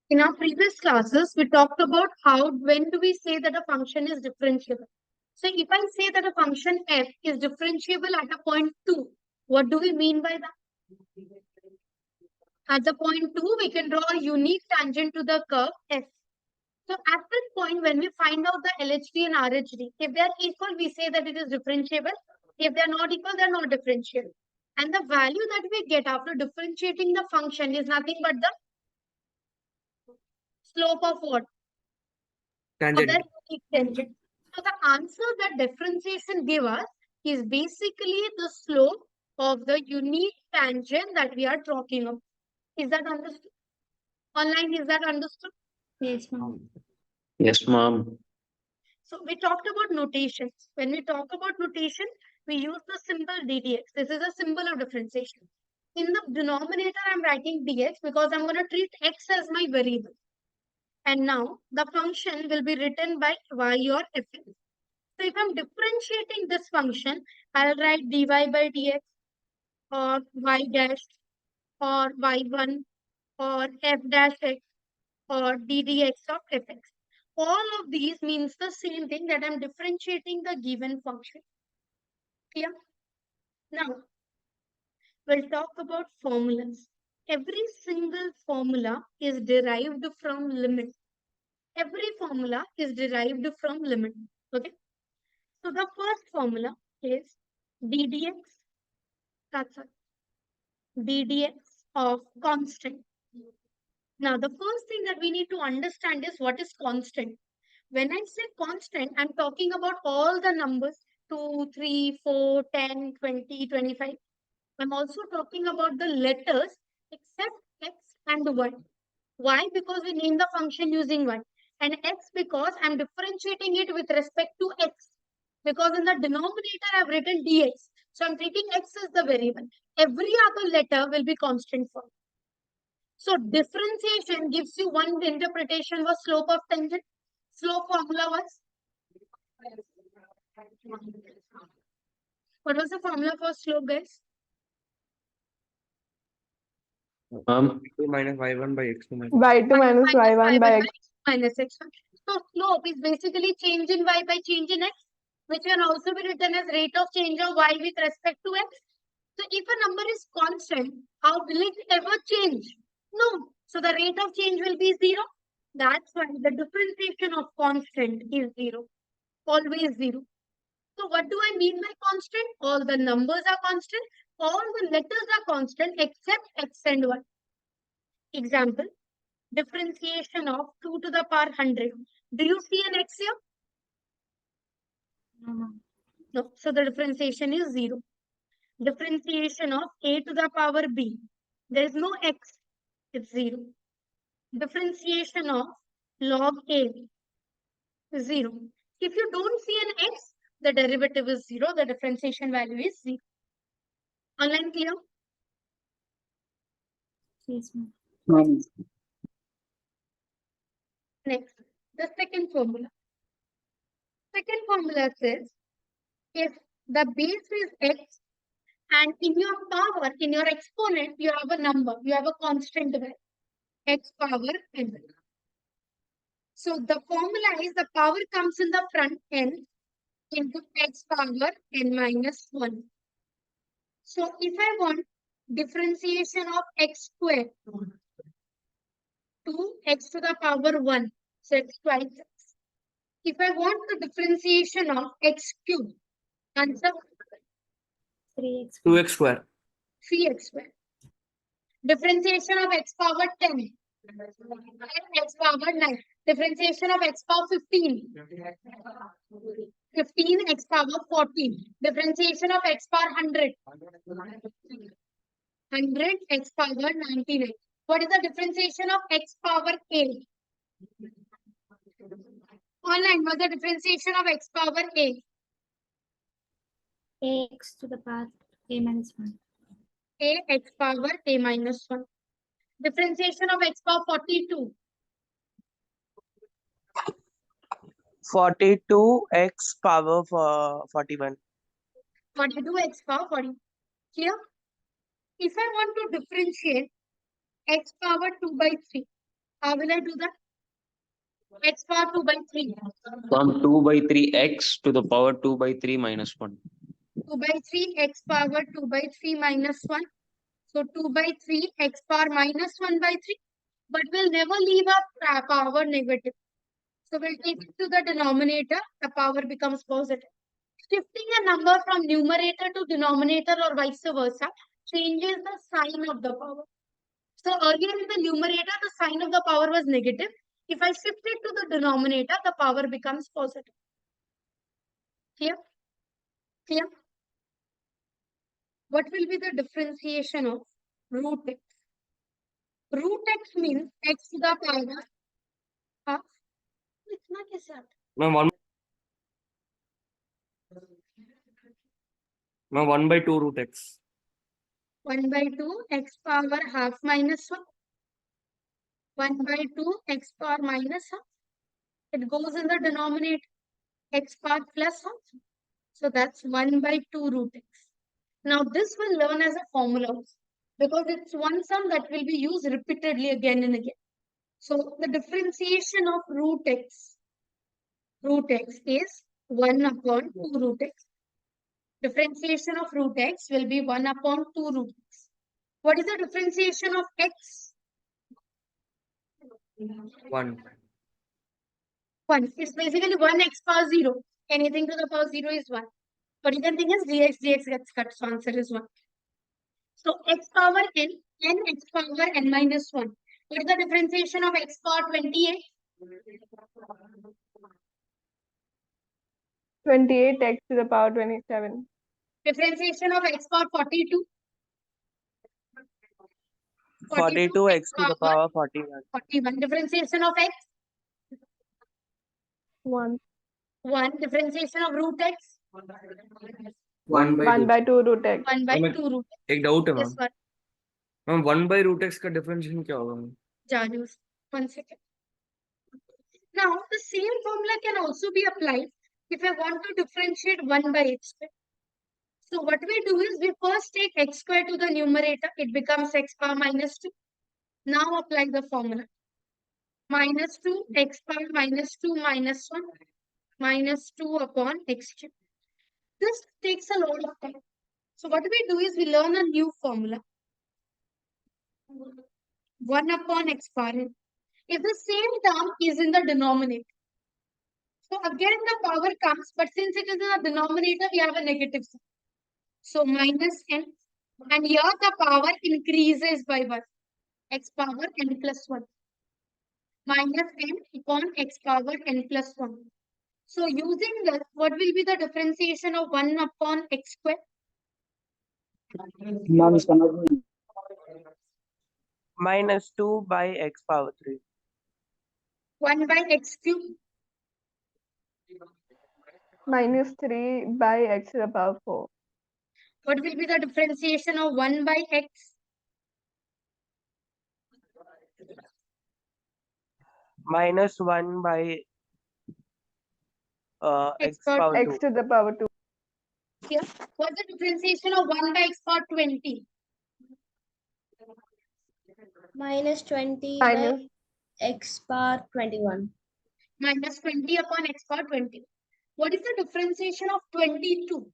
In our previous classes, we talked about when do we say that a function is differentiable. So if I say that a function f is differentiable at a point 2, what do we mean by that? At the point 2, we can draw a unique tangent to the curve f. So at this point, when we find out the LHD and RHD, if they are equal, we say that it is differentiable. If they are not equal, they are not differentiable. And the value that we get after differentiating the function is nothing but the slope of what? Tangent. Of that unique tangent. So the answer that differentiation gives us is basically the slope of the unique tangent that we are talking of. Is that understood? Online, is that understood? Yes, ma'am. Yes, ma'am. So we talked about notations. When we talk about notation, we use the symbol ddx. This is a symbol of differentiation. In the denominator, I'm writing dx because I'm going to treat x as my variable. And now the function will be written by y or fx. So if I'm differentiating this function, I'll write dy by dx or y dash or y1 or f dash x or ddx of fx. All of these means the same thing, that I'm differentiating the given function. Clear? Now, we'll talk about formulas. Every single formula is derived from limit. Every formula is derived from limit. Okay? So the first formula is ddx, that's it, ddx of constant. Now, the first thing that we need to understand is what is constant. When I say constant, I'm talking about all the numbers 2, 3, 4, 10, 20, 25. I'm also talking about the letters except x and y. Y because we name the function using y. And x because I'm differentiating it with respect to x. Because in the denominator I've written dx. So I'm treating x as the variable. Every other letter will be constant form. So differentiation gives you one interpretation was slope of tangent. Slope formula was? What was the formula for slope, guys? 2 minus y1 by x2 minus. Y2 minus y1 by x. Minus x1. So slope is basically change in y by change in x, which can also be written as rate of change of y with respect to x. So if a number is constant, how will it ever change? No. So the rate of change will be 0. That's why the differentiation of constant is 0. Always 0. So what do I mean by constant? All the numbers are constant. All the letters are constant except x and y. Example, differentiation of 2 to the power 100. Do you see an x here? No. So the differentiation is 0. Differentiation of a to the power b. There is no x. It's 0. Differentiation of log a is 0. If you don't see an x, the derivative is 0. The differentiation value is 0. Online clear? Yes, ma'am. Next, the second formula. Second formula says if the base is x and in your power, in your exponent, you have a number, you have a constant value, x power n. So the formula is the power comes in the front n into x power n minus 1. So if I want differentiation of x squared to x to the power 1, so it's twice x. If I want the differentiation of x cubed, answer 3x. 2x square. 3x squared. Differentiation of x power 10. X power 9. Differentiation of x power 15. 15 x power 14. Differentiation of x power 100. 100 x power 99. What is the differentiation of x power 8? Online, what's the differentiation of x power 8? X to the power a minus 1. A x power a minus 1. Differentiation of x power 42. 42x power for 41. 42 x power 40. Here, if I want to differentiate x power 2 by 3, How will I do that? X power 2 by 3. From 2 by 3 x to the power 2 by 3 minus 1. 2 by 3 x power 2 by 3 minus 1. So 2 by 3 x power minus 1 by 3. But we'll never leave a power negative. So we'll take it to the denominator. The power becomes positive. Shifting a number from numerator to denominator or vice versa changes the sign of the power. So earlier in the numerator, the sign of the power was negative. If I shift it to the denominator, the power becomes positive. Clear? Clear? What will be the differentiation of root x? Root x means x to the power half. इतना कैसे आता? Ma'am, 1 by 2 root x. 1 by 2 x power half minus 1. 1 by 2 x power minus half. It goes in the denominator. X power plus half. So that's 1 by 2 root x. Now this will learn as a formula because it's one sum that will be used repeatedly again and again. So the differentiation of root x is 1 upon 2 root x. Differentiation of root x will be 1 upon 2 root x. What is the differentiation of x? 1. 1. It's basically 1 x power 0. Anything to the power 0 is 1. But you can think is dx gets cut, so answer is 1. So x power n x power n minus 1. What is the differentiation of x power 28? 28x to the power 27. Differentiation of x power 42? 42x to the power 41. 41. Differentiation of x? 1. 1. Differentiation of root x? 1 by 1 2. by 2 root x. 1 by Ma'am, 2 root x. एक doubt है This ma'am. one. Ma'am 1 by root x का differentiation क्या होगा ma'am? Janus. 1 second. Now, the same formula can also be applied if I want to differentiate 1 by x square. So what we do is we first take x square to the numerator. It becomes x power minus 2. Now apply the formula. Minus 2 x power minus 2 minus 1 minus 2 upon x cube. This takes a lot of time. So what we do is we learn a new formula. 1 upon x power n. If the same term is in the denominator, so again the power comes, but since it is in the denominator, we have a negative sign. So minus n, and here the power increases by 1, x power n plus 1. Minus n upon x power n plus 1. So using this, what will be the differentiation of 1 upon x square? Minus 2 by x power 3. 1 by x cube. Minus 3 by x to the power 4. What will be the differentiation of 1 by x? Minus 1 by x power power 2. X to the power 2. Here, what's the differentiation of 1 by x power 20? Minus 20 Minus by x power 21. Minus 20 upon x power 20. What is the differentiation of 22?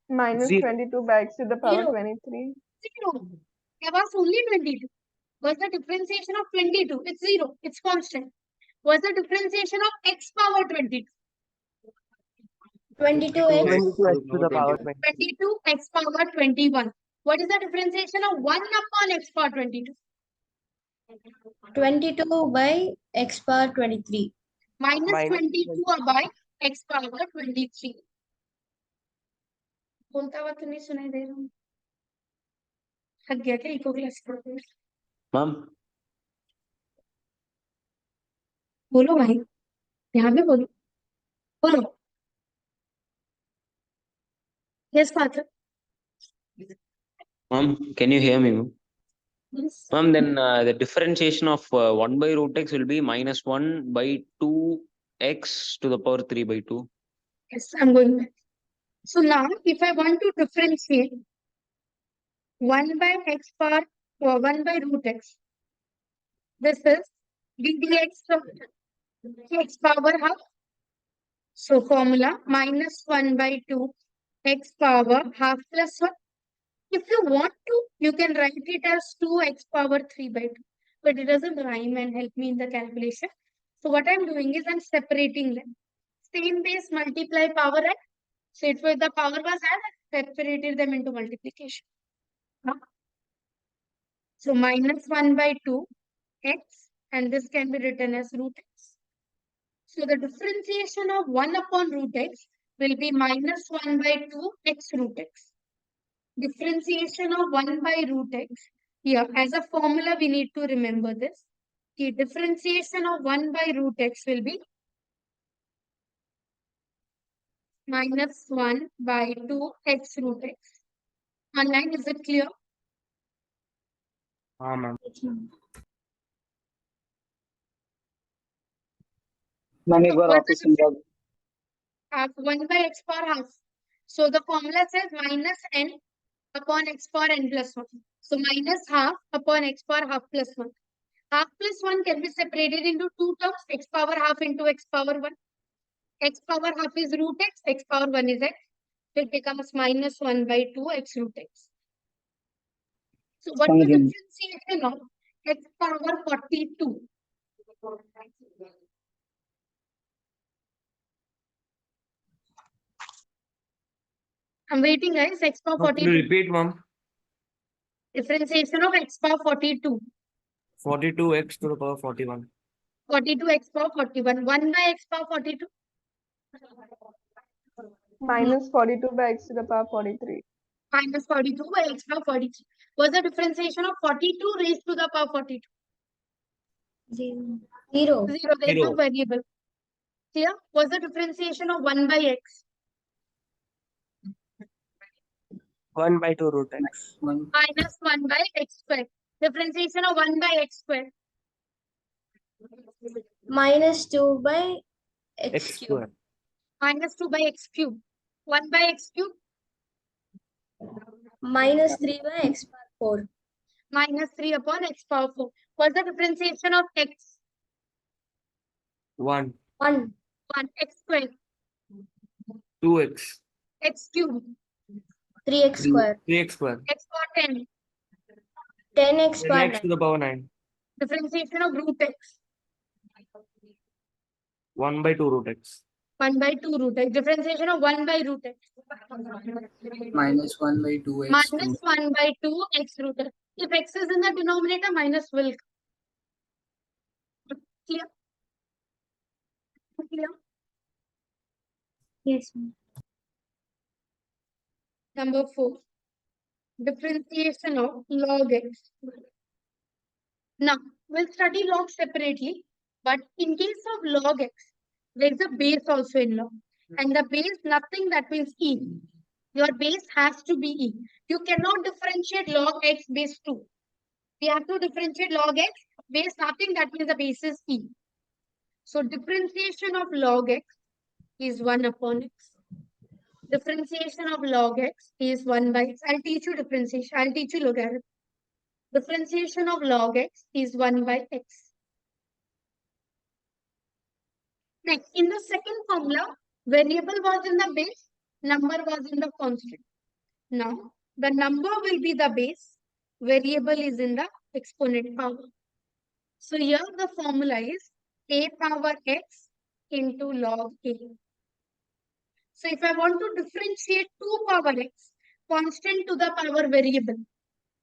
minus 0. 22 by x to the power 0. 23. 0. There was only 22. What's the differentiation of 22? It's 0. It's constant. What's the differentiation of x power 22? 22x 22x to the power 20. 22 x power 21. What is the differentiation of 1 upon x power 22? 22 by x power 23. Minus Minus 22 by x power 23. बोलता हुआ तो नहीं सुनाई दे रहा हूँ. थक गया क्या इको क्लास पढ़ते? मैम बोलो भाई, यहाँ पे बोलो, बोलो. Yes, Father. Ma'am, can you hear me, ma'am? Yes. Ma'am, then the differentiation of 1 by root x will be minus 1 by 2x to the power 3 by 2. Yes, I'm going back. So now, if I want to differentiate 1 by x power 1 by root x, This is ddx of x power half. So formula minus 1 by 2 x power half plus 1. If you want to, you can write it as 2x power 3 by 2. But it doesn't rhyme and help me in the calculation. So what I'm doing is I'm separating them. Same base multiply power at. So if the power was added, I separated them into multiplication. So minus 1 by 2 x, and this can be written as root x. So the differentiation of 1 upon root x will be minus 1 by 2 x root x. Differentiation of 1 by root x. Here, as a formula, we need to remember this. The differentiation of 1 by root x will be minus 1 by 2 x root x. Online, is it clear? Ma'am. Ma'am एक बार What's वापस the समझा half 1 by x power half? So the formula says minus n upon x power n plus 1. So minus half upon x power half plus 1. Half plus 1 can be separated into two terms, x power half into x power 1. X power half is root x power 1 is x. It becomes minus 1 by 2 x root x. So what is the समझ differentiation of x power 42? I'm waiting, guys. X power Can you 42. repeat, ma'am? Differentiation of x power 42. 42x to the power 41. 42 x power 41. 1 by x power 42. Minus 42 by x to the power 43. Minus 42 by x power 43. What's the differentiation of 42 raised to the power 42? 0. 0. There is no Zero. variable. Clear? What's the differentiation of 1 by x? 1 by 2 root x. Minus 1 by x square. Differentiation of 1 by x square. Minus 2 by x X cube. square. Minus 2 by x cube. 1 by x cube. Minus 3 by x power 4. Minus 3 upon x power 4. What's the differentiation of x? 1. 1. 1 x square. 2x. X cube. 3x square. 3x square. X power 10. 10x power 10x to 9. the power 9. Differentiation of root x. 1 by 2 root x. 1 by 2 root x. Differentiation of 1 by root x. minus 1 by 2x Minus 1 by 2 x root x. If x is in the denominator, minus will come. Clear? Clear? Yes, ma'am. Number 4. Differentiation of log x. Now, we'll study log separately, but in case of log x, there is a base also in log. And the base, nothing, that means e. Your base has to be e. You cannot differentiate log x base 2. We have to differentiate log x base nothing, that means the base is e. So differentiation of log x is 1 upon x. Differentiation of log x is 1 by x. I'll teach you differentiation. I'll teach you logarithm. Differentiation of log x is 1 by x. Next, in the second formula, variable was in the base, number was in the constant. Now, the number will be the base, variable is in the exponent power. So here the formula is a power x into log a. So if I want to differentiate 2 power x, constant to the power variable,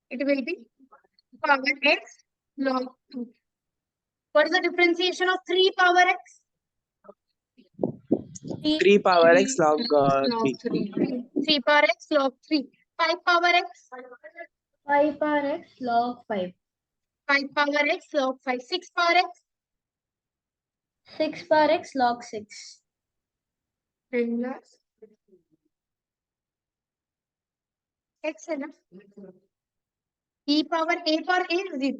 it will be power x log 2. What is the differentiation of 3 power x? 3 power x log 3. 3 power x log 3. 5 power x? 5 power x log 5. 5 power x log 5. 6 power x? 6 power x log 6. And last x है ना? E power a is 0.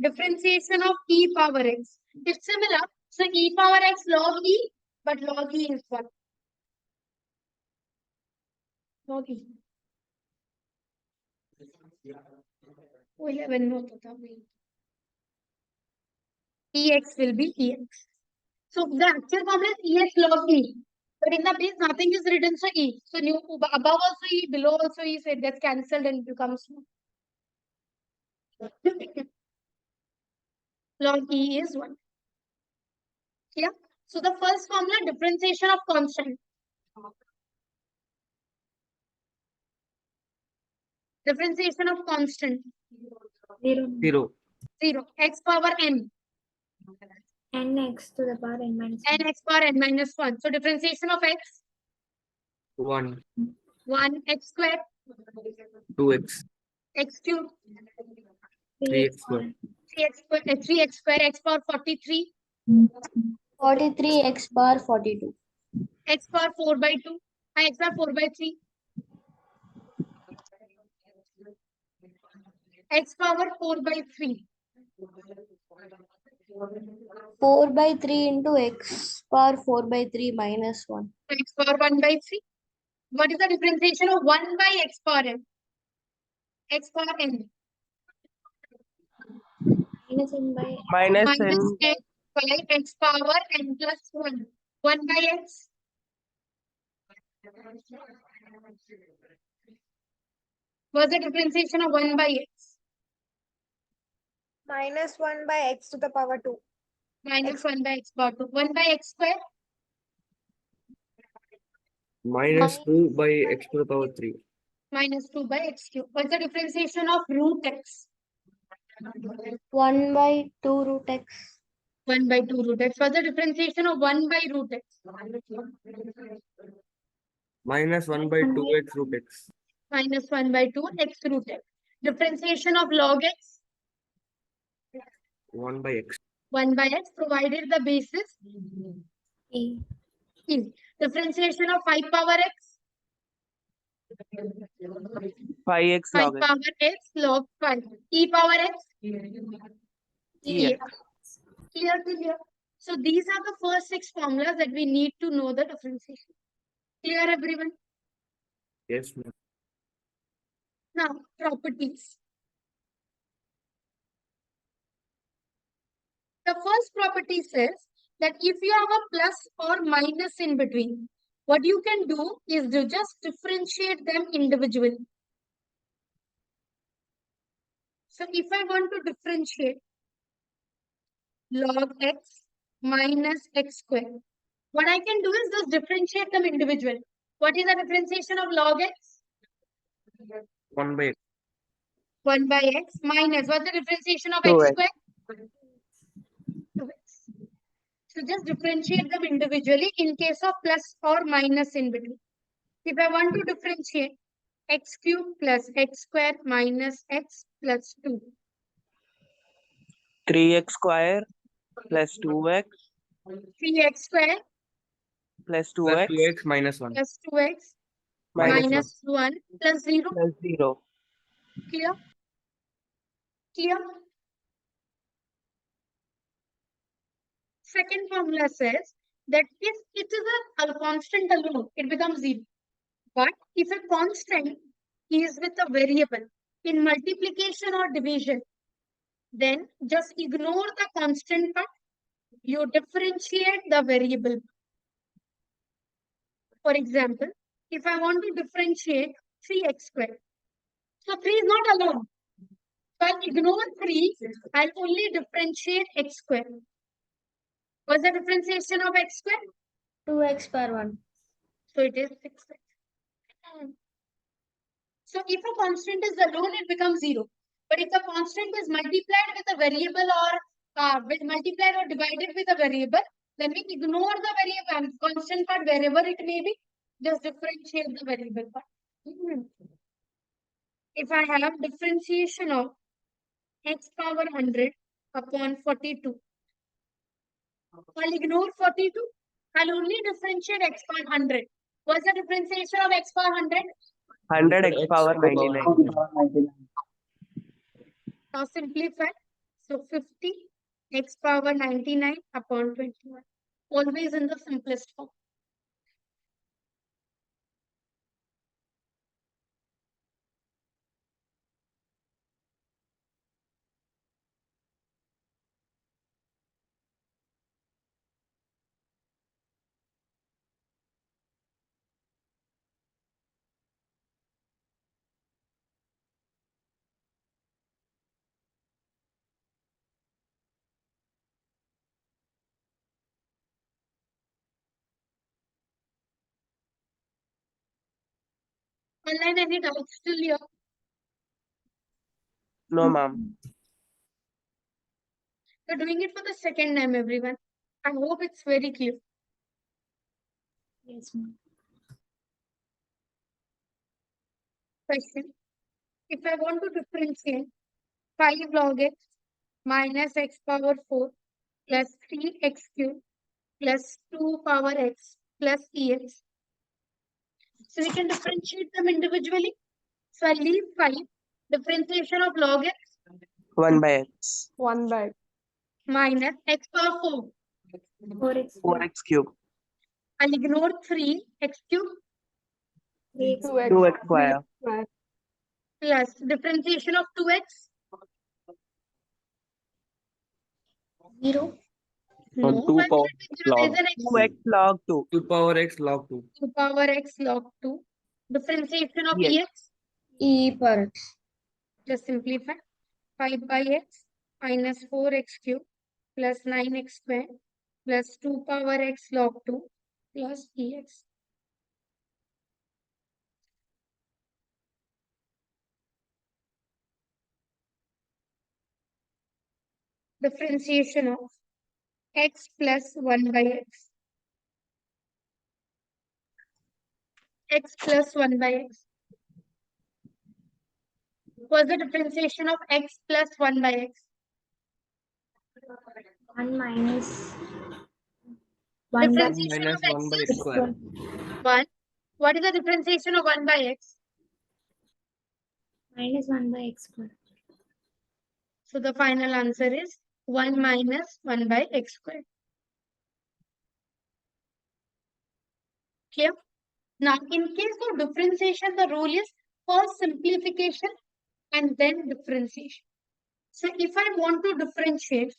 Differentiation of e power x. It's similar. So e power x log e, but log e is 1. Log e. वो 11 में होता था. Ex will be Ex. So the actual formula is Ex log E. But in the base, nothing is written, so E. So new above also E, below also E, so it gets cancelled and it becomes log E is 1. Yeah. So the first formula, differentiation of constant. Differentiation of constant. 0. 0. X power n. Nx to the power n minus N 1. x power n minus 1. So differentiation of x. 1, 1 x square. 2x, X cube. 3x square. 3x square. X power 43. 43 x bar 42. X power 4 by 2. X power 4 by 3. X power 4 by 3. 4 by 3 into x bar 4 by 3 minus 1. X power 1 by 3. What is the differentiation of 1 by x power n? X power n. Minus n by Minus Minus n. x by x power n plus 1. 1 by x. What's the differentiation of 1 by x? minus 1 by x to the power 2. Minus 1 by x power 2. 1 by x square. Minus 2 by x to the power 3. Minus 2 by x cube. What's the differentiation of root x? 1 by 2 root x. 1 by 2 root x. What's the differentiation of 1 by root x? Minus 1 by 2x root x. Minus 1 by 2 x root x. Differentiation of log x. 1 by x. 1 by x provided the basis E. is. Differentiation of 5 power x. 5x 5 log x. power x log 5. E power x. Yeah. Clear. So these are the first 6 formulas that we need to know the differentiation. Clear, everyone? Yes, ma'am. Now, properties. The first property says that if you have a plus or minus in between, what you can do is to just differentiate them individually. So if I want to differentiate log x minus x square, what I can do is just differentiate them individually. What is the differentiation of log x? 1 by x. 1 by x minus, what's the differentiation of x 2x. square? 2x. So just differentiate them individually in case of plus or minus in between. If I want to differentiate x cube plus x square minus x plus 2. 3x square plus 2x 3x square plus Plus 2x 2x minus 1. plus 2x minus minus 1 plus 0. plus 0. Clear? Clear? Second formula says that if it is a constant alone, it becomes 0. But if a constant is with a variable in multiplication or division, then just ignore the constant part. You differentiate the variable. For example, if I want to differentiate 3x squared, so 3 is not alone. So I'll ignore 3, I'll only differentiate x squared. What's the differentiation of x squared? 2x per 1. So it is 6x. So if a constant is alone, it becomes 0. But if the constant is multiplied with a variable or multiplied or divided with a variable, then we ignore the variable constant part wherever it may be. Just differentiate the variable part. If I have differentiation of x power 100 upon 42, I'll ignore 42. I'll only differentiate x power 100. What's the differentiation of x power 100? 100x power 99. Now simplify. So 50 x power 99 upon 21. Always in the simplest form. Online, any doubts still here? No, ma'am. We're doing it for the second time, everyone. I hope it's very clear. Yes, ma'am. Question. If I want to differentiate 5 log x minus x power 4 plus 3x cube plus 2 power x plus ex. So we can differentiate them individually. So I leave 5. Differentiation of log x 1 by x. 1 by minus x power 4. 4x 4x cube. I'll ignore 3 x cube 3x 2x 2x square. square. plus differentiation of 2x. 0. No, On 2 why will power it be 0? There's log. an x. 2x log 2. 2 power x log 2. 2 power x log 2. Differentiation of Yes. ex. e per x. Just simplify. 5 by x minus 4x cube plus 9x square plus 2 power x log 2 plus ex. Differentiation of x plus 1 by x. X plus 1 by x. What's the differentiation of x plus 1 by x? 1 minus 1 by 1 Differentiation minus of x 1 by is x square. 1. What is the differentiation of 1 by x? minus 1 by x square. So the final answer is 1 minus 1 by x squared. Clear? Now, in case of differentiation, the rule is first simplification and then differentiation. So if I want to differentiate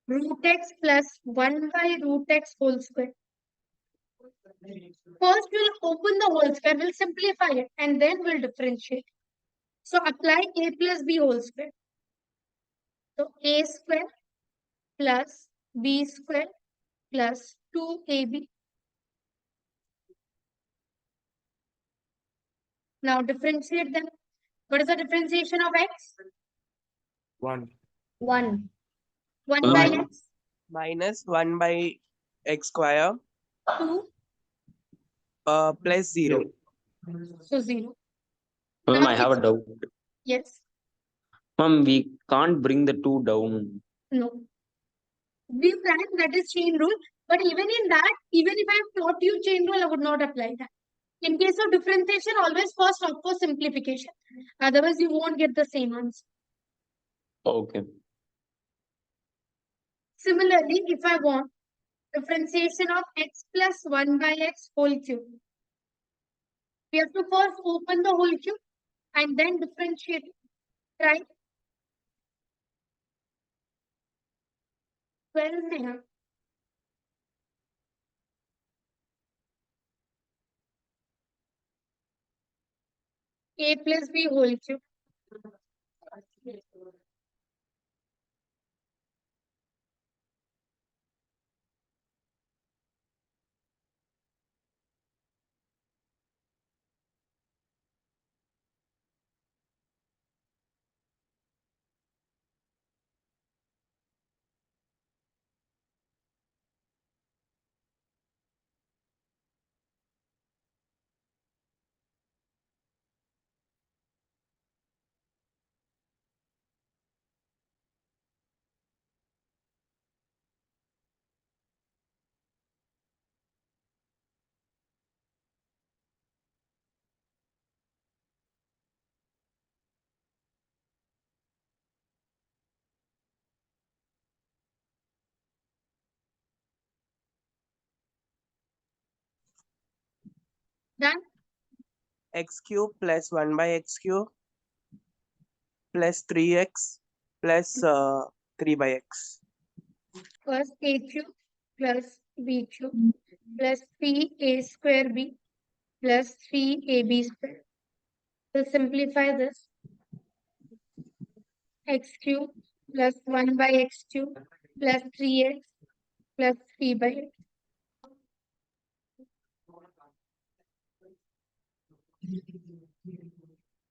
root x plus 1 by root x whole square, first we'll open the whole square, we'll simplify it, and then we'll differentiate. So apply a plus b whole square. So a square plus b square plus 2ab. Now differentiate them. What is the differentiation of x? 1. 1. 1 by One. x, Minus 1 by x square 2, plus 0. so 0. Ma'am, Now I have a doubt. yes, Ma'am, we can't bring the 2 down. no. We can, that is chain rule. But even in that, even if I have taught you chain rule, I would not apply that. In case of differentiation, always first opt for simplification. Otherwise, you won't get the same answer. Okay. Similarly, if I want differentiation of x plus 1 by x whole cube, we have to first open the whole cube and then differentiate it, right? 12 में है. A plus b whole cube. Done? X cube plus 1 by x cube plus 3x plus 3 by x. First a cube plus b cube plus 3a square b plus 3ab square. So simplify this. X cube plus 1 by x cube plus 3x plus 3 by x.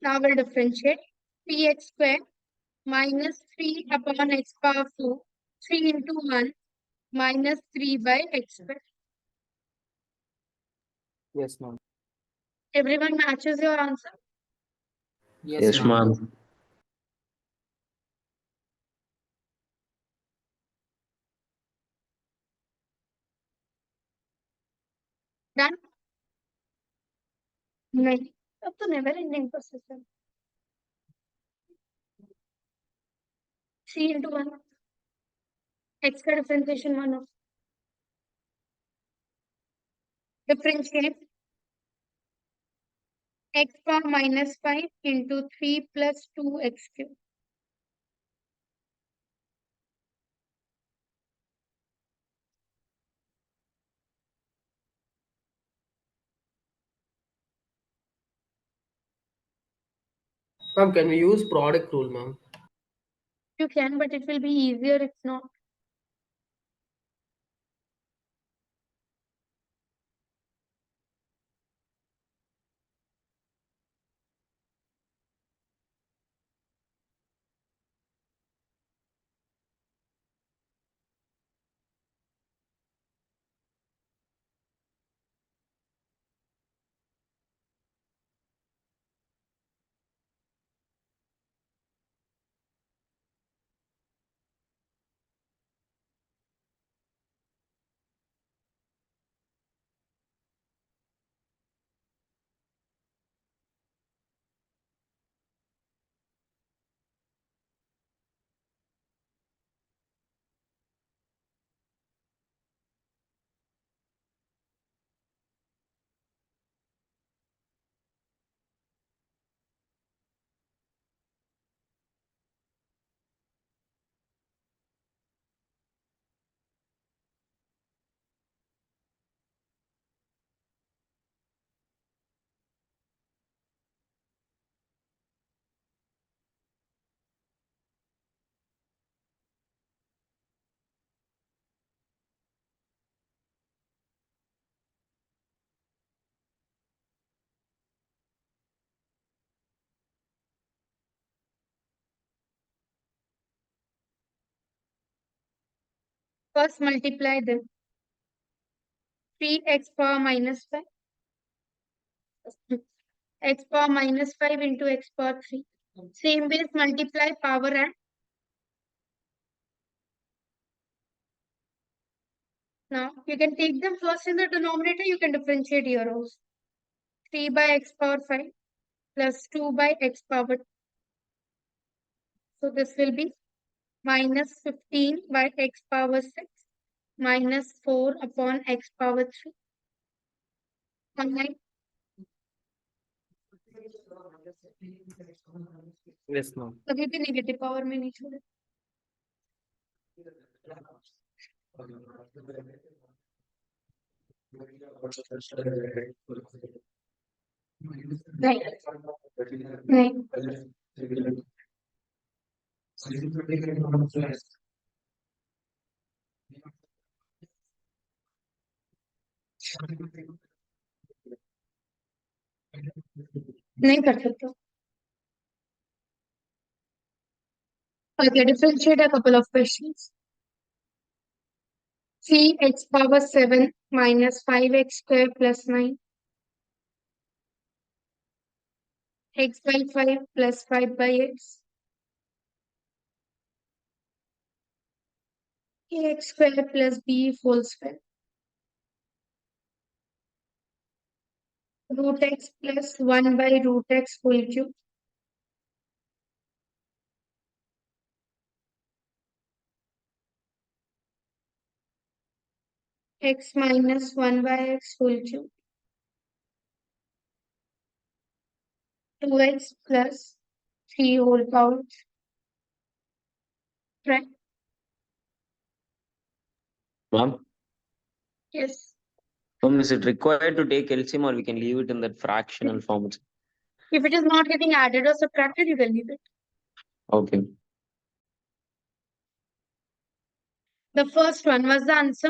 Now we'll differentiate. 3x square minus 3 upon x power 4. 3 into 1 minus 3 by x square. Yes, ma'am. Everyone matches your answer? Yes, ma'am. Done? नहीं अब तो never ending process है. 3 into 1 x का differentiation 1 हो. Differentiate x power minus 5 into 3 plus 2x cube. Ma'am, can we use product rule, ma'am? You can, but it will be easier if not. First multiply them. 3x power minus 5. X power minus 5 into x power 3. Same way multiply power and now you can take them first in the denominator. You can differentiate here also. 3 by x power 5 plus 2 by x power 2. So this will be minus 15 by x power 6 minus 4 upon x power 3. Online. Yes, ma'am. कभी भी negative power में नहीं छोड़े. नहीं नहीं नहीं कर सकते. Okay, differentiate a couple of questions. 3x power 7 minus 5x square plus 9. X by 5 plus 5 by x. Ax square plus b whole square. Root x plus 1 by root x whole cube. X minus 1 by x whole cube. 2x plus 3 whole power. Right? Ma'am, Yes. ma'am, is it required to take LCM or we can leave it in that fractional form? If it is not getting added or subtracted, you can leave it. Okay. The first one was the answer.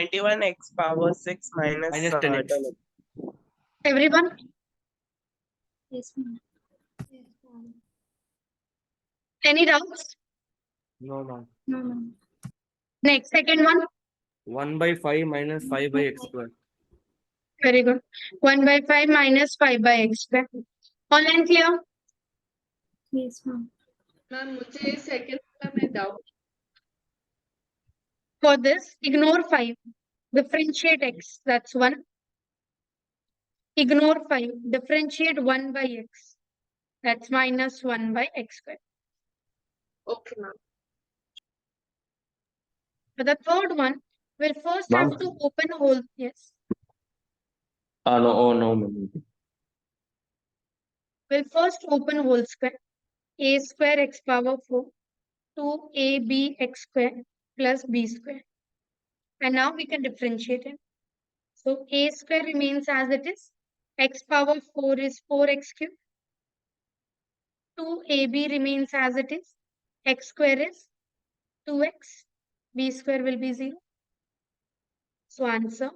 21x power 6 minus Minus 10x. 10x. Everyone, Yes, ma'am. any doubts? No, ma'am. No, ma'am. Next, second one. 1 by 5 minus 5 by x square. Very good. 1 by 5 minus 5 by x square. Online clear? Yes, ma'am. Ma'am मुझे second वाला में doubt For this, ignore 5. Differentiate x. That's 1. Ignore 5. Differentiate 1 by x. That's minus 1 by x square. Okay ma'am For the third one, we'll first have Ma'am? to open a whole. Yes. No, oh no, ma'am. We'll first open whole square. A square x power 4. 2ab x square plus b square. And now we can differentiate it. So a square remains as it is. X power 4 is 4x cubed. 2ab remains as it is. X square is 2x. B square will be 0. So answer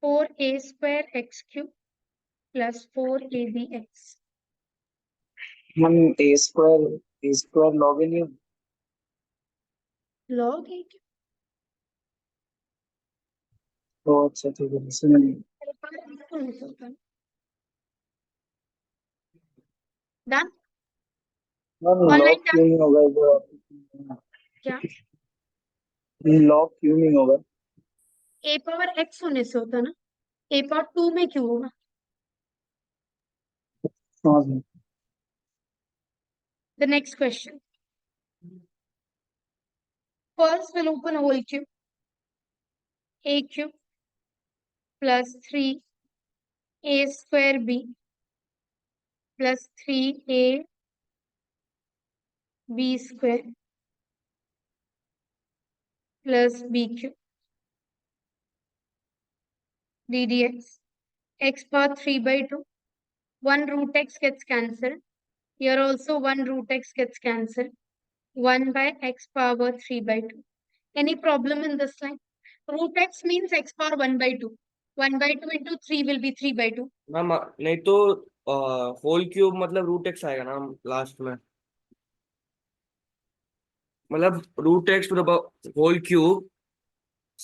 4a square x cubed plus 4abx. a square log in you. Log a cube. तो अच्छा ठीक है इसमें Done? Ma'am Online log done? क्यों नहीं होगा इधर क्या? लॉग क्यों नहीं होगा A power x होने से होता ना? A power 2 में क्यों होगा? समझ में The next question. First, we'll open a whole cube. A cube plus 3a square b plus 3a b square plus b cube ddx. X power 3 by 2. 1 root x gets cancelled. Here also 1 root x gets cancelled. 1 by x power 3 by 2. Any problem in this line? Root x means x power 1 by 2. 1 by 2 into 3 will be 3 by 2. Ma'am नहीं तो whole cube मतलब root x आएगा ना last में मतलब root x to the whole cube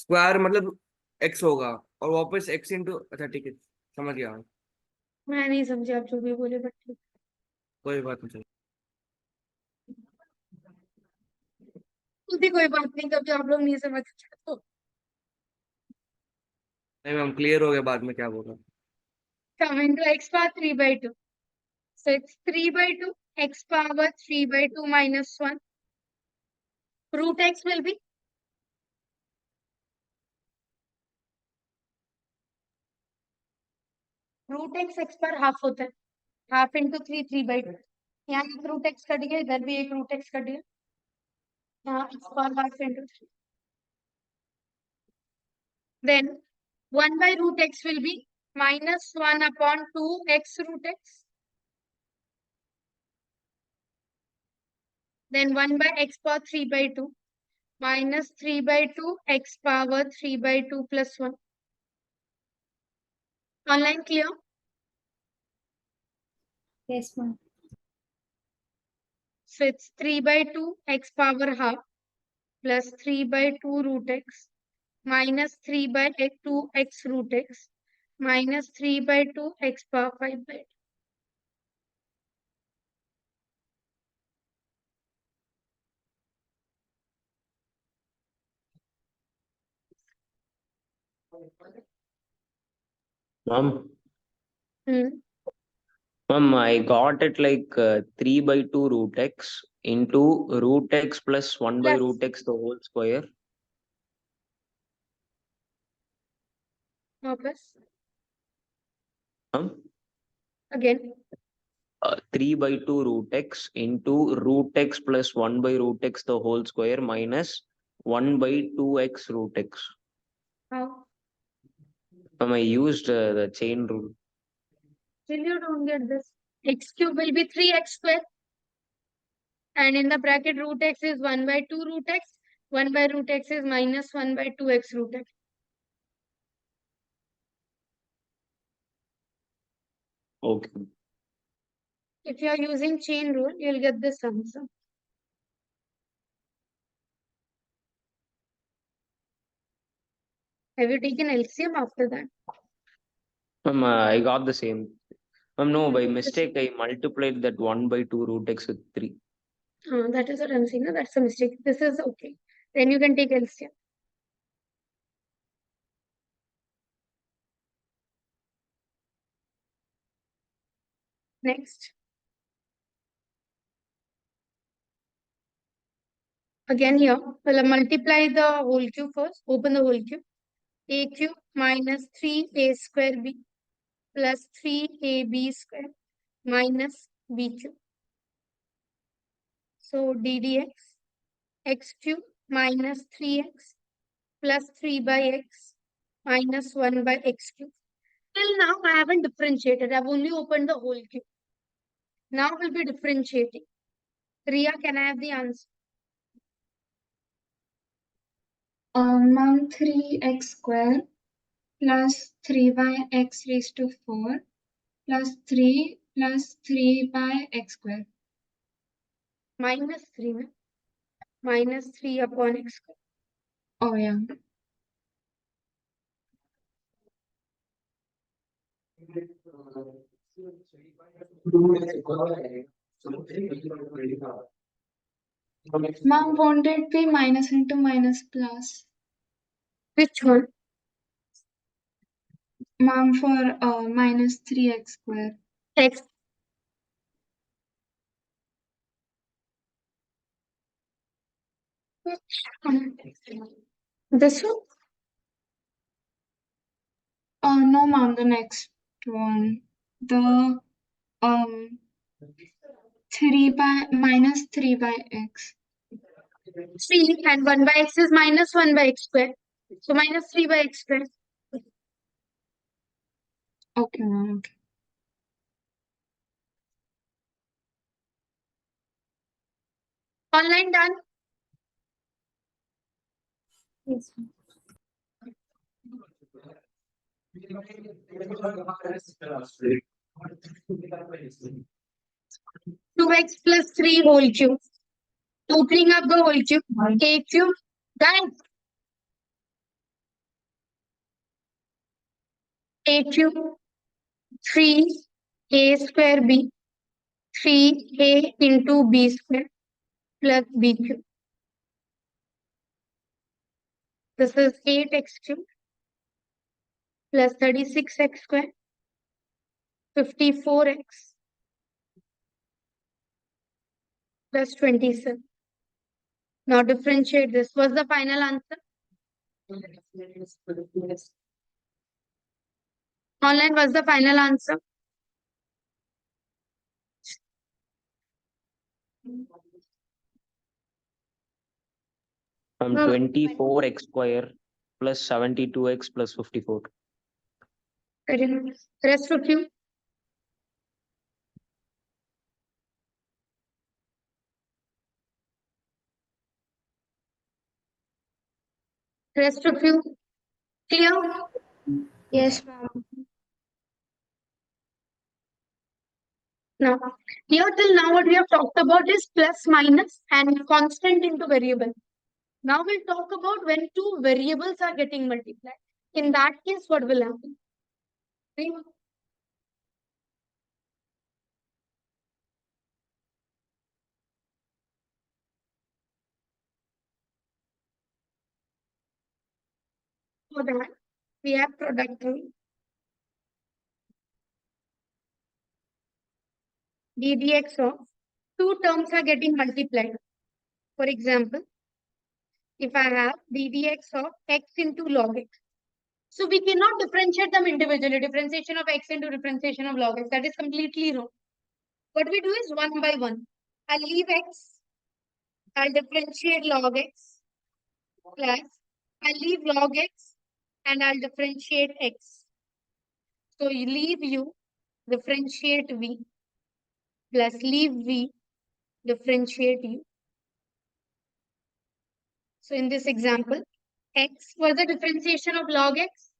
square मतलब x होगा और वापस एक्स इंटू अच्छा ठीक है समझ गया मैं। मैं नहीं समझी आप जो भी बोले बट ठीक। कोई बात नहीं खुद ही कोई बात नहीं कभी आप लोग नहीं समझ तो नहीं मैम क्लियर हो गया बाद में क्या बोला coming to x power 3 by 2. So it's 3 by 2, x power 3 by 2 minus 1. Root x will be root x पर हाफ होता है. Half into 3 3 by 2. यहाँ एक रूट एक्स कट गया इधर भी एक रूट एक्स कट गया. यहाँ x power half into 3. Then 1 by root x will be minus 1 upon 2x root x. Then 1 by x power 3 by 2 minus 3 by 2 x power 3 by 2 plus 1. Online clear? Yes, ma'am. So it's 3 by 2 x power half plus 3 by 2 root x minus 3 by 2 x root x minus 3 by 2 x power 5 by 2. Ma'am, Hmm. ma'am, I got it like 3 by 2 root x into root x plus 1 by Plus. root x the whole square. Plus. Ma'am, Again. 3 by 2 root x into root x plus 1 by root x the whole square minus 1 by 2x root x. How? Ma'am, I used the chain rule. Still you don't get this. X cube will be 3x square. And in the bracket root x is 1 by 2 root x. 1 by root x is minus 1 by 2x root x. Okay. If you are using chain rule, you'll get this answer. Have you taken LCM after that? I got the same. No, by This- mistake, I multiplied that 1 by 2 root x with 3. That is what I'm saying. No? That's a mistake. This is okay. Then you can take LCM. Next. Again here, we'll multiply the whole cube first. Open the whole cube. A cube minus 3a square b plus 3ab square minus b cube. So d dx, x cube minus 3x plus 3 by x minus 1 by x cube. Till now, I haven't differentiated. I've only opened the whole cube. Now we'll be differentiating. Riya, can I have the answer? Mom, 3x square plus 3 by x raised to 4 plus 3 by x square. Minus 3, no? Minus 3 upon x square. Oh, yeah. Mom, won't it be minus into minus plus? Which one? Mom, for minus 3x square. X. This one? No, Mom, the next one. The 3 by x. 3 and 1 by x is minus 1 by x square. So minus 3 by x square. Okay, Mom. Okay. Online done? Yes. 2x plus 3 whole cube. Opening up the whole cube. A cube. Guys. A cube. 3a square b. 3a into b square plus b cube. This is 8x cube plus 36x square. 54x plus 27. Now differentiate this. What's the final answer? Online, what's the final answer? No. 24x square plus 72x plus 54. Very nice. Rest of you. Rest of you. Clear? Yes, ma'am. Now, here till now what we have talked about is plus minus and constant into variable. Now we'll talk about when two variables are getting multiplied. In that case, what will happen? See? For that, we have product rule. ddx of two terms are getting multiplied. For example, if I have ddx of x into log x. So we cannot differentiate them individually. Differentiation of x into differentiation of log x. That is completely wrong. What we do is one by one. I'll leave x. I'll differentiate log x plus I'll leave log x and I'll differentiate x. So you leave u, differentiate v plus leave v, differentiate u. So in this example, x was the differentiation of log x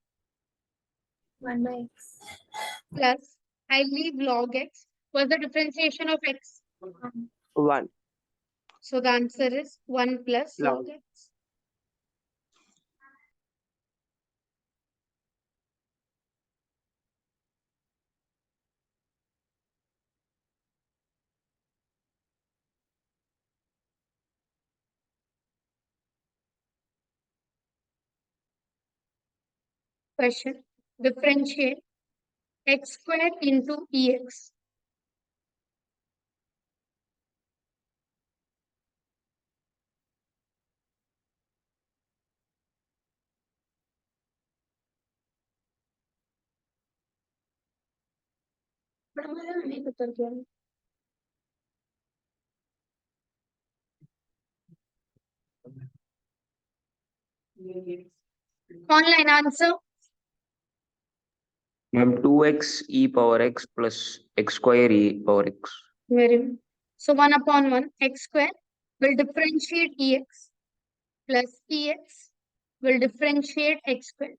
1 by x. plus I leave log x. What's the differentiation of x? 1. So the answer is 1 plus log Log. x. Question. Differentiate x squared into ex. Online answer. Ma'am, 2x e power x plus x square e power x. Very good. So 1 upon 1 x square will differentiate ex plus ex will differentiate x square.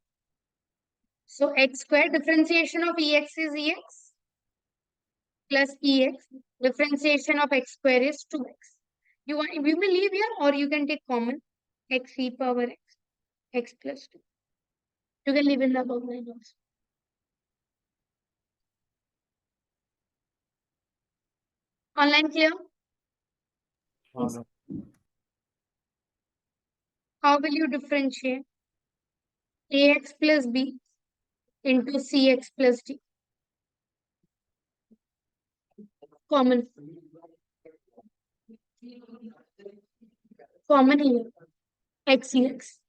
So x square differentiation of ex is ex plus ex. Differentiation of x square is 2x. You may leave here or you can take common x e power x plus 2. You can leave in the above line also. Online clear? How will you differentiate ax plus b into cx plus d? Common. Common here. X ex.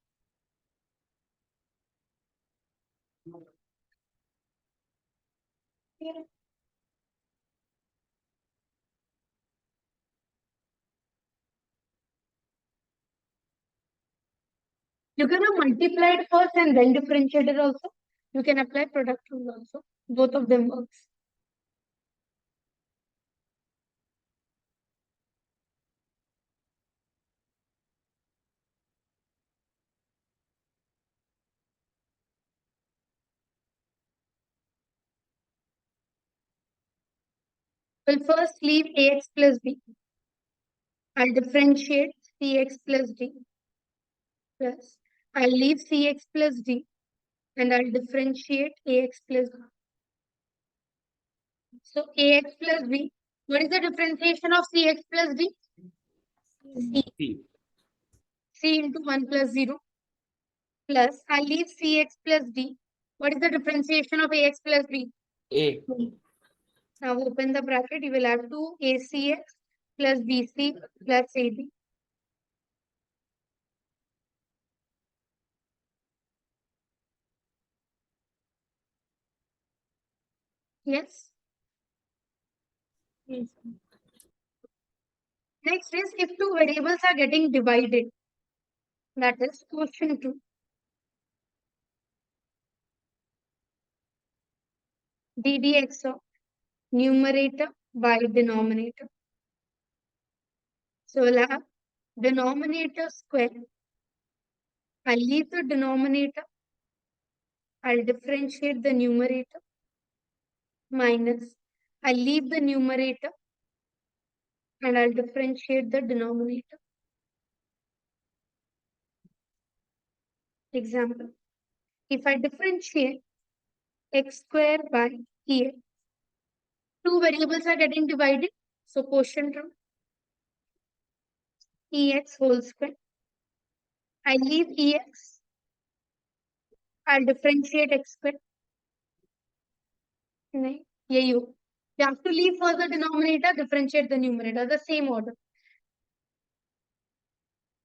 You can have multiplied first and then differentiated also. You can apply product rule also. Both of them works. We'll first leave ax plus b. I'll differentiate cx plus d. Plus, I'll leave cx plus d and I'll differentiate ax plus b. So ax plus b. What is the differentiation of cx plus d? C into 1 plus 0. Plus, I'll leave cx plus d. What is the differentiation of ax plus b? A. Now open the bracket. You will have 2acx plus bc plus ab. Yes. Next is if two variables are getting divided. That is question 2. ddx of numerator by denominator. So we'll have denominator square. I'll leave the denominator. I'll differentiate the numerator. Minus. I'll leave the numerator. And I'll differentiate the denominator. Example. If I differentiate x square by ex, two variables are getting divided. So quotient rule. Ex whole square. I leave ex. I'll differentiate x square. Yeah, you have to leave first the denominator, differentiate the numerator, the same order.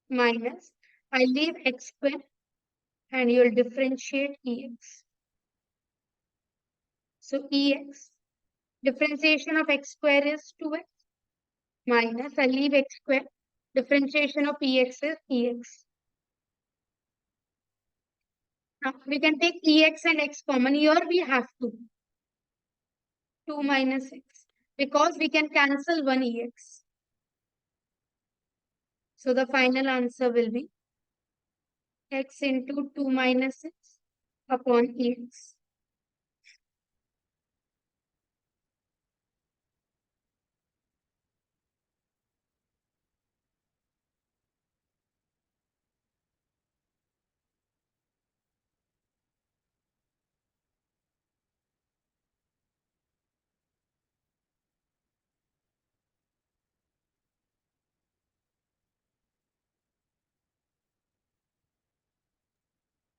Minus, I leave x square and you will differentiate ex. So ex, differentiation of x square is 2x. Minus, I leave x square, differentiation of ex is ex. Now, we can take ex and x common. Here we have to. 2 minus x. Because we can cancel one ex. So the final answer will be x into 2 minus x upon ex.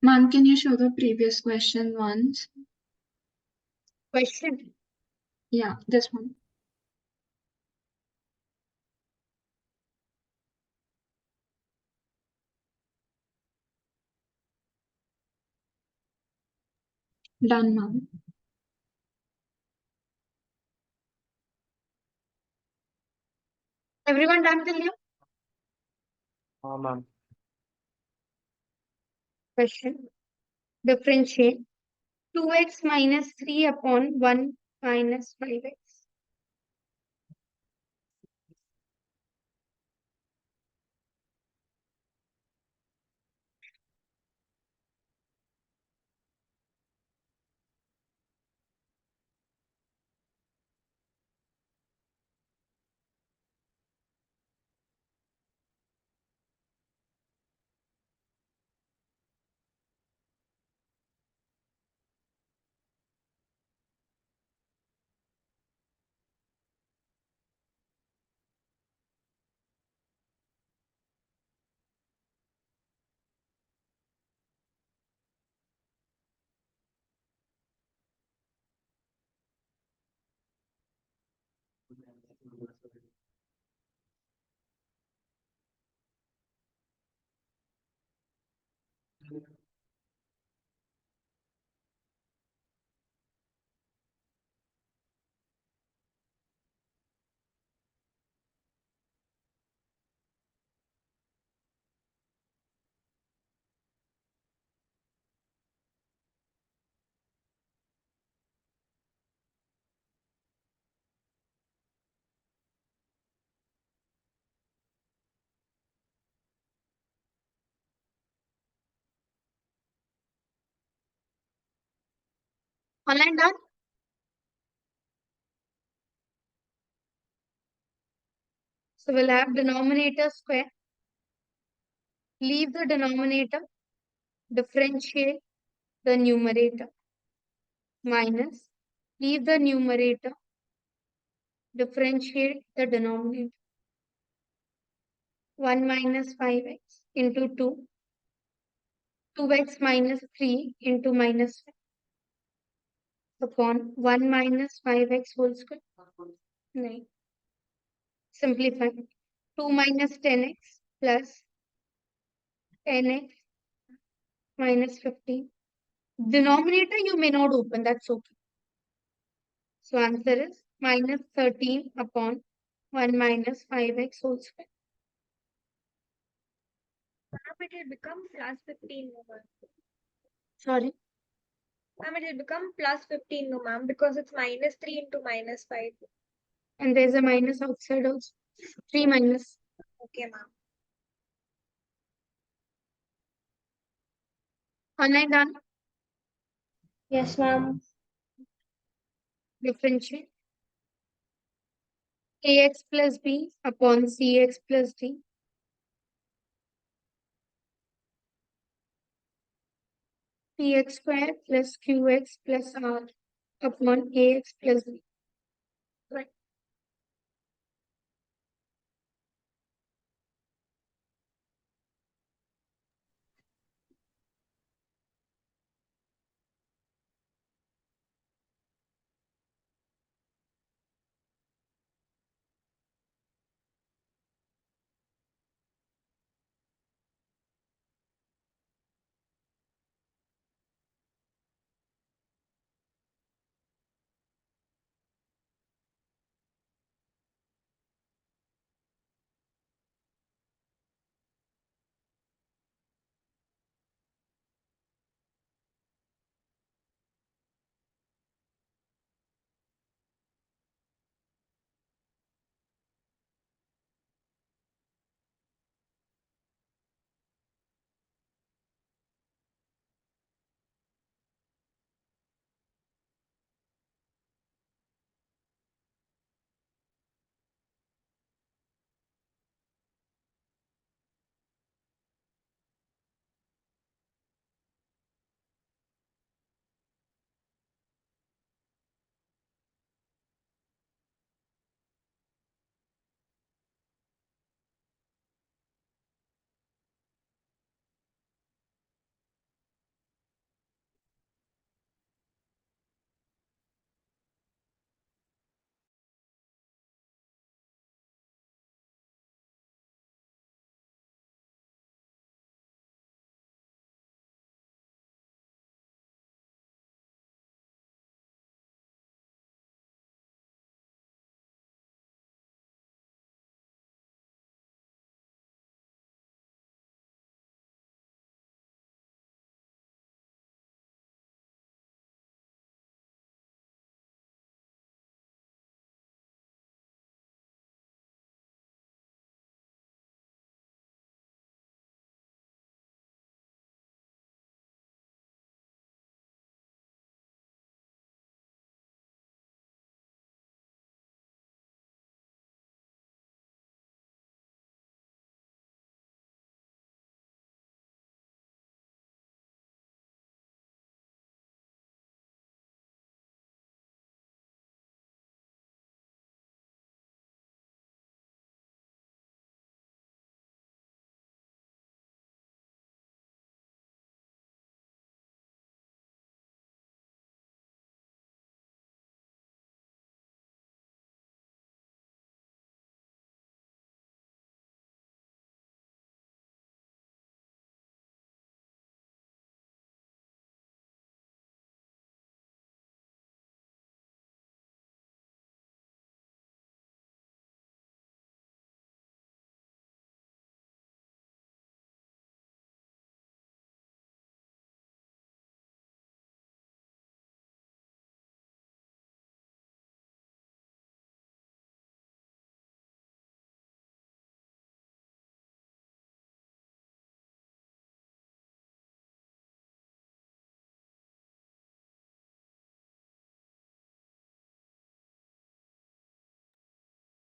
Ma'am, can you show the previous question once? Question. Yeah, this one. Done, ma'am. Everyone done till here? Ma'am. Question. Differentiate 2x minus 3 upon 1 minus 5x. Online done? So we'll have denominator square. Leave the denominator. Differentiate the numerator. Minus. Leave the numerator. Differentiate the denominator. 1 minus 5x into 2. 2x minus 3 into minus 5 upon 1 minus 5x whole square. Right. Simplify. 2 minus 10x plus 10x minus 15. Denominator you may not open, that's okay. So answer is minus 13 upon 1 minus 5x whole square. Ma'am, it will become plus 15, no, ma'am. Sorry. Ma'am, it will become plus 15, no, ma'am, because it's minus 3 into minus 5. And there's a minus outside also. 3 minus. Okay, ma'am. Online done. Yes, ma'am. Differentiate. Ax plus b upon cx plus d. Px square plus qx plus r upon ax plus b. Right.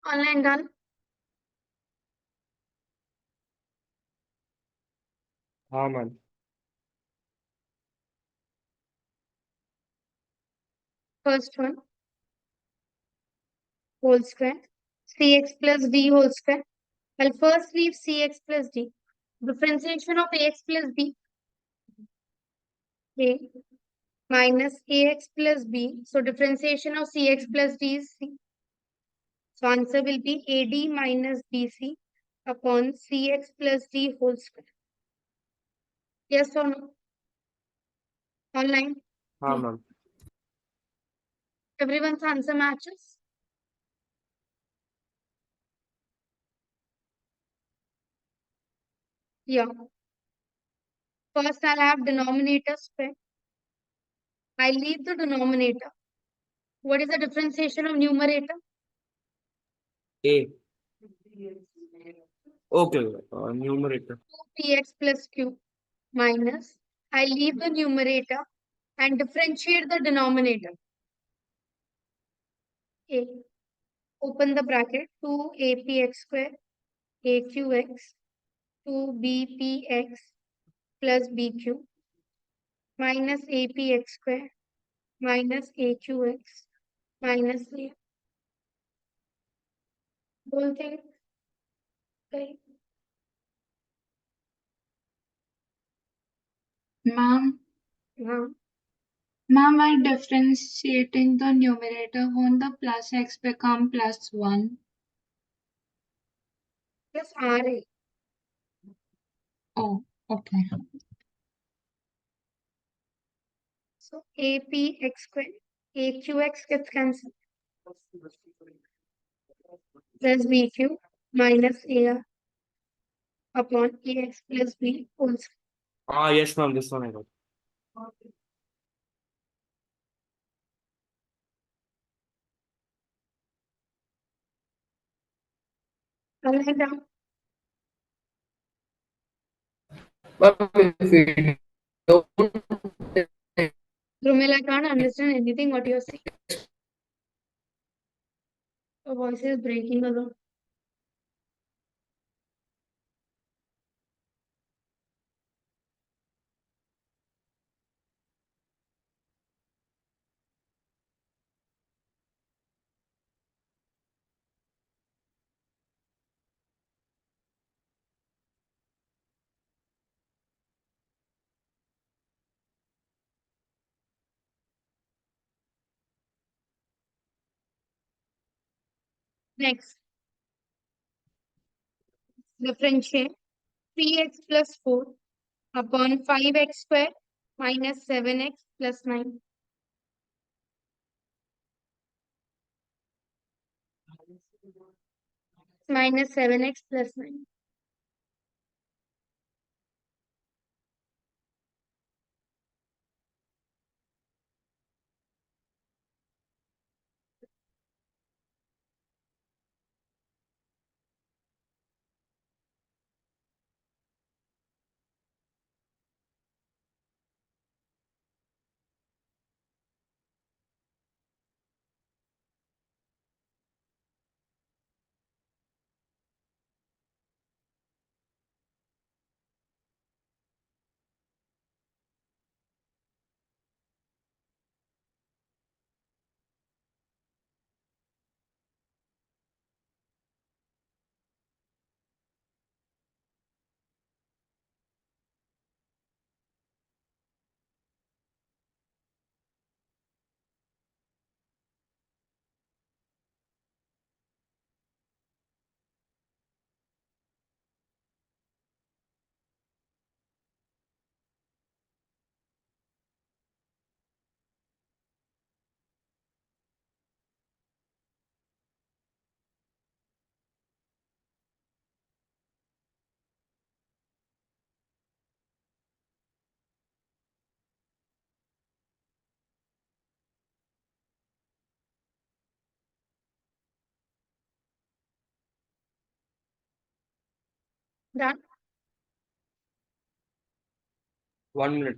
Online done. हाँ ma'am. First one, whole square, cx plus d whole square. I'll first leave cx plus d. Differentiation of ax plus b, a minus ax plus b. So differentiation of cx plus d is c. So answer will be ad minus bc upon cx plus d whole square. Yes or no? Online. हाँ ma'am. Everyone's answer matches. Yeah. First, I'll have denominator square. I leave the denominator. What is the differentiation of numerator? A. Okay. Numerator. 2px plus q minus. I leave the numerator and differentiate the denominator. A. Open the bracket. 2apx square aqx 2bpx plus bq minus apx square minus aqx minus a. Whole thing. Okay. Ma'am, Now, while differentiating the numerator, won't the plus x become plus 1? plus ra. Oh, okay. So apx square aqx gets cancelled. Plus bq minus ar upon ax plus b whole square. Ah, yes ma'am. This one I got. I'll write down. Rumela, I can't understand anything what you're saying. Your voice is breaking a lot. Next, differentiate 3x plus 4 upon 5x square minus 7x plus 9. Minus 7x plus 9. Done. 1 minute.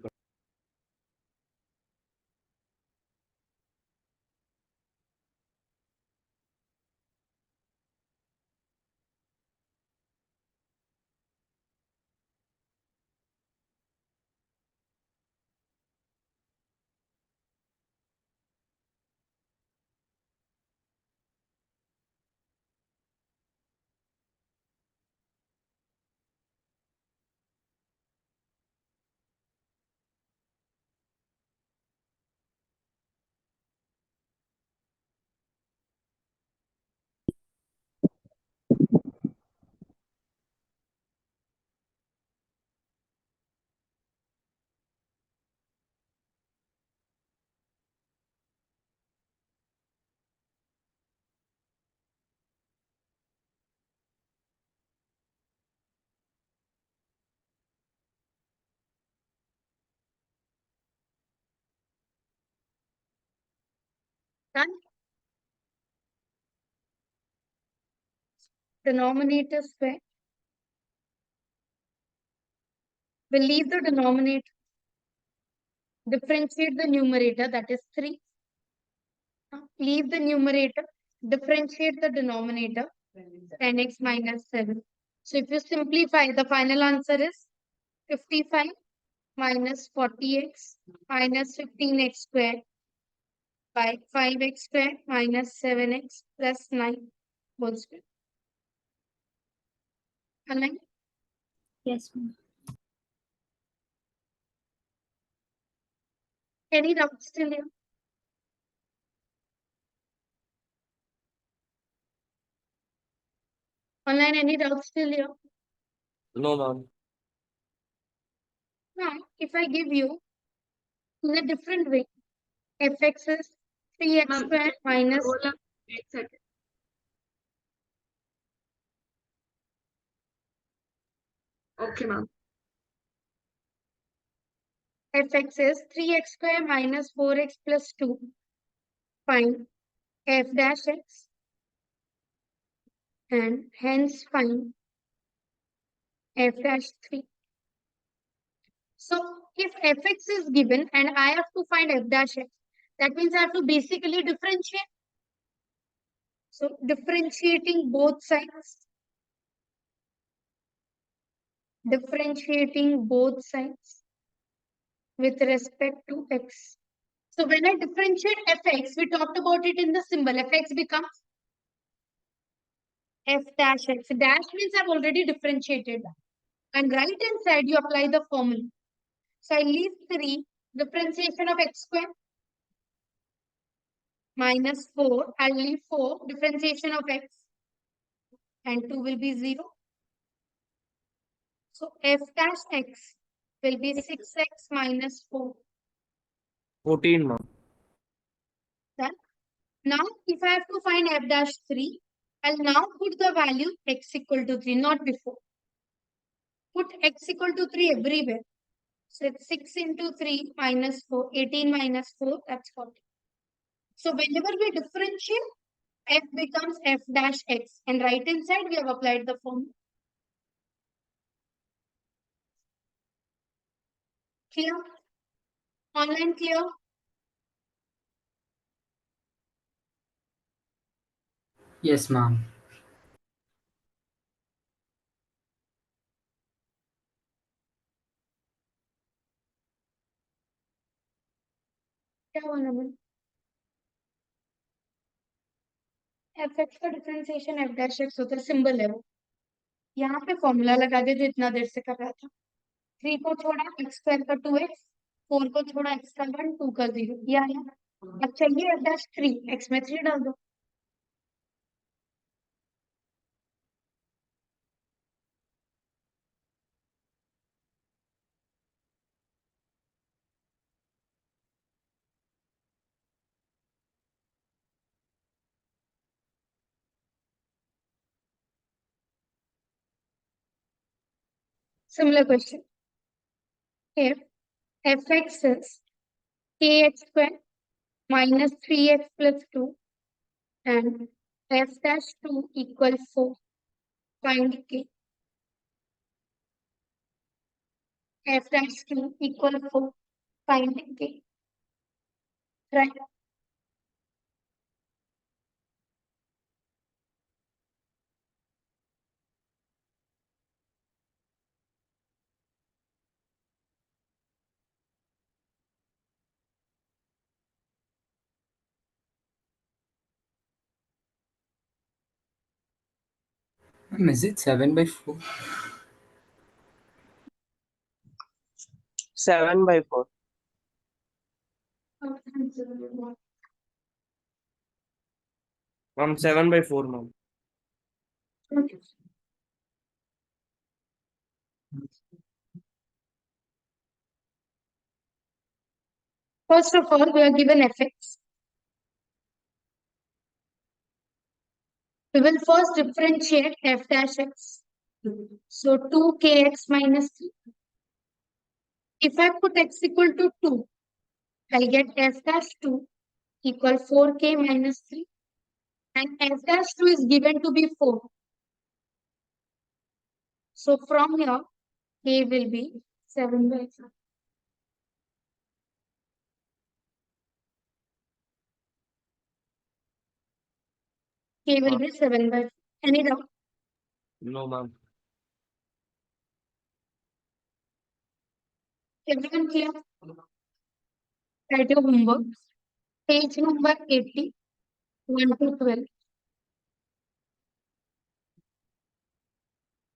Done. Denominator square. We'll leave the denominator. Differentiate the numerator, that is 3. Leave the numerator. Differentiate the denominator, 10x minus 7. So if you simplify, the final answer is 55 minus 40x minus 15x squared by 5x squared minus 7x plus 9 whole square. Align? Yes, ma'am. Any doubts still here? Online, any doubts still here? No, ma'am. Now, if I give you in a different way, fx is 3x Ma'am, squared minus roll up 8 seconds. Okay, ma'am. fx is 3x squared minus 4x plus 2. Find f dash x and hence find f dash 3. So if fx is given and I have to find f dash x, that means I have to basically differentiate. So differentiating both sides. Differentiating both sides with respect to x. So when I differentiate fx, we talked about it in the symbol. Fx becomes f dash x. Dash means I've already differentiated. And right hand side, you apply the formula. So I leave 3, differentiation of x square minus 4. I'll leave 4, differentiation of x. And 2 will be 0. So f dash x will be 6x minus 4. 14, ma'am. Done. Now, if I have to find f dash 3, I'll now put the value x equal to 3, not before. Put x equal to 3 everywhere. So it's 6 into 3 minus 4, 18 minus 4, that's 40. So whenever we differentiate, f becomes f dash x. And right hand side, we have applied the formula. Clear? Online clear? Yes, ma'am. क्या होना है? fx का differentiation f dash x होता है, symbol है वो. यहाँ पे फॉर्मूला लगा दे जो इतना देर से कर रहा था. 3 को छोड़ा x स्क्वायर का 2x, 4 को छोड़ा x का 1, 2 का 0. ये आया. अब चाहिए f dash 3, x में 3 डाल दो. Similar question. If fx is kx square minus 3x plus 2 and f dash 2 equals 4, find k. F dash 2 equal 4, find k. Right. Ma'am, is it 7 by 4? 7 by 4. Ma'am, 7 by 4, ma'am. Okay. First of all, we are given fx. We will first differentiate f dash x. So 2kx minus 3. If I put x equal to 2, I'll get f dash 2 equal 4k minus 3. And f dash 2 is given to be 4. So from here, k will be 7 by 4. K will be 7 by 4. Any doubt? No, ma'am. Everyone clear? Write your homework. Page number 80, 1 to 12.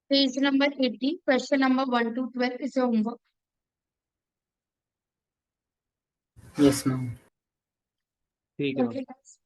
Page number 80, question number 1 to 12 is your homework. Yes, ma'am. ठीक है, ma'am. Okay, guys.